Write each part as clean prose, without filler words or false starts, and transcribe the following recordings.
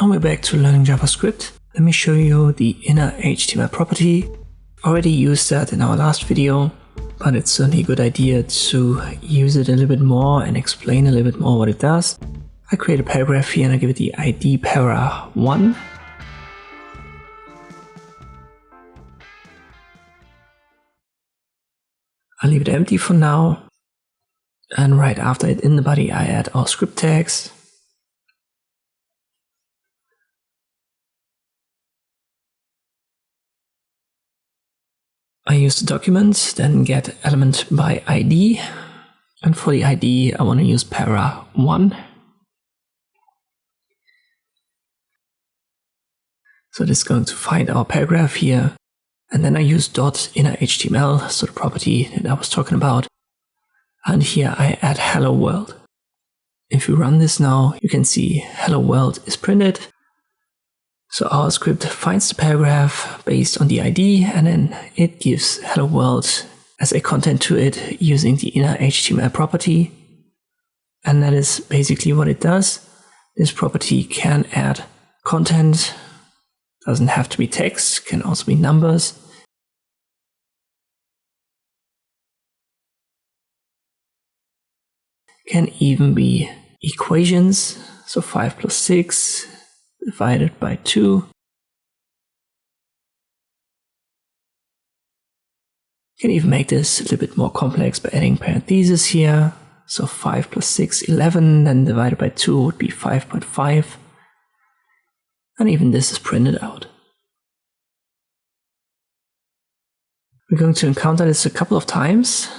And we're back to learning JavaScript. Let me show you the innerHTML property. Already used that in our last video, but it's certainly a good idea to use it a little bit more and explain a little bit more what it does. I create a paragraph here and I give it the ID para1. I'll leave it empty for now. And right after it in the body, I add our script tags. I use the document, then get element by ID. And for the ID, I want to use para1. So this is going to find our paragraph here. And then I use .innerHTML, so the property that I was talking about. And here I add hello world. If you run this now, you can see hello world is printed. So our script finds the paragraph based on the ID, and then it gives hello world as a content to it using the innerHTML property. And that is basically what it does. This property can add content, doesn't have to be text, can also be numbers. Can even be equations, so 5 plus 6 divided by 2. Can even make this a little bit more complex by adding parentheses here. So 5 plus 6, 11, then divided by 2 would be 5.5. And even this is printed out. We're going to encounter this a couple of times.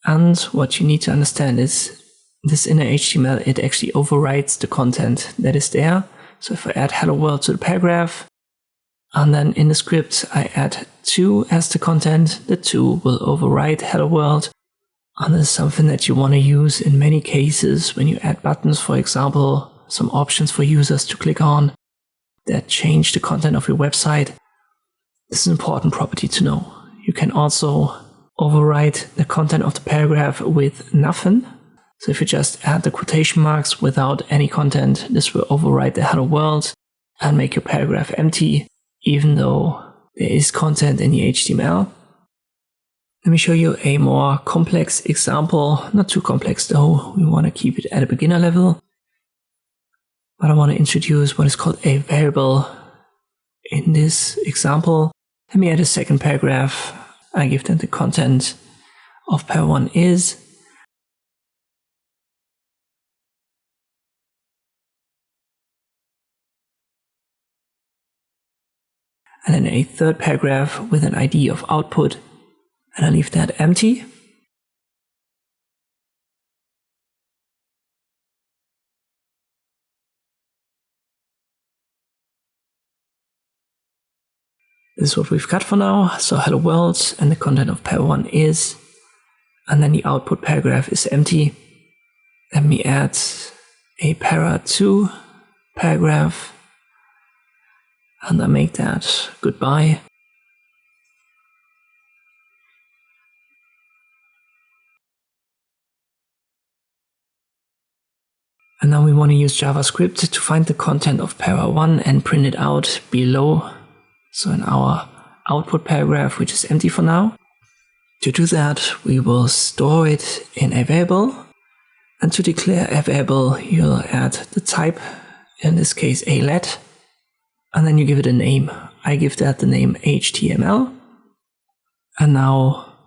And what you need to understand is this innerHTML, it actually overrides the content that is there. So if I add hello world to the paragraph, and then in the script I add 2 as the content, the 2 will override hello world. And this is something that you want to use in many cases when you add buttons, for example, some options for users to click on that change the content of your website. This is an important property to know. You can also override the content of the paragraph with nothing. So if you just add the quotation marks without any content, this will override the hello world and make your paragraph empty, even though there is content in the HTML. Let me show you a more complex example. Not too complex though, we want to keep it at a beginner level. But I want to introduce what is called a variable in this example. Let me add a second paragraph. I give them the content of para1 is. And then a third paragraph with an ID of output, and I leave that empty. This is what we've got for now. So hello world and the content of para1 is, and then the output paragraph is empty. Let me add a para2 paragraph. And I make that goodbye. And now we want to use JavaScript to find the content of para1 and print it out below. So in our output paragraph, which is empty for now. To do that, we will store it in a variable. And to declare a variable, you'll add the type, in this case a let. And then you give it a name. I give that the name HTML. And now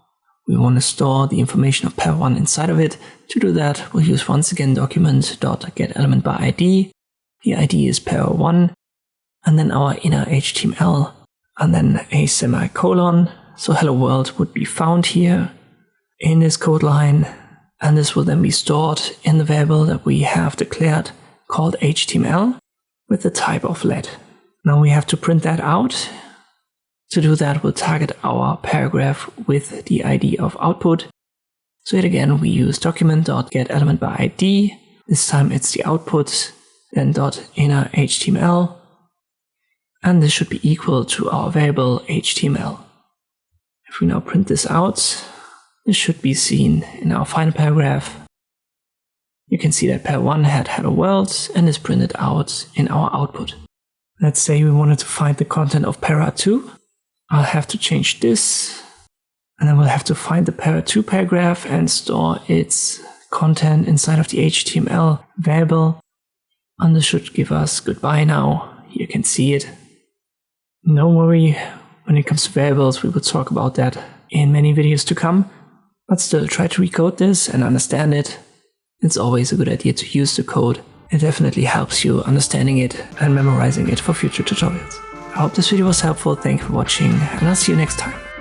we want to store the information of para1 inside of it. To do that, we'll use once again document.getElement by ID. The ID is para1. And then our innerHTML. And then a semicolon. So hello world would be found here in this code line. And this will then be stored in the variable that we have declared called HTML with the type of let. Now we have to print that out. To do that, we'll target our paragraph with the ID of output. So yet again, we use document.getElement by ID. This time it's the output, then .innerHTML. And this should be equal to our variable HTML. If we now print this out, this should be seen in our final paragraph. You can see that para1 had hello world and is printed out in our output. Let's say we wanted to find the content of para 2. I'll have to change this, and then we'll have to find the para 2 paragraph and store its content inside of the HTML variable. And this should give us goodbye now. You can see it. Don't worry, when it comes to variables, we will talk about that in many videos to come. But still, try to recode this and understand it. It's always a good idea to use the code. It definitely helps you understanding it and memorizing it for future tutorials. I hope this video was helpful. Thank you for watching, and I'll see you next time.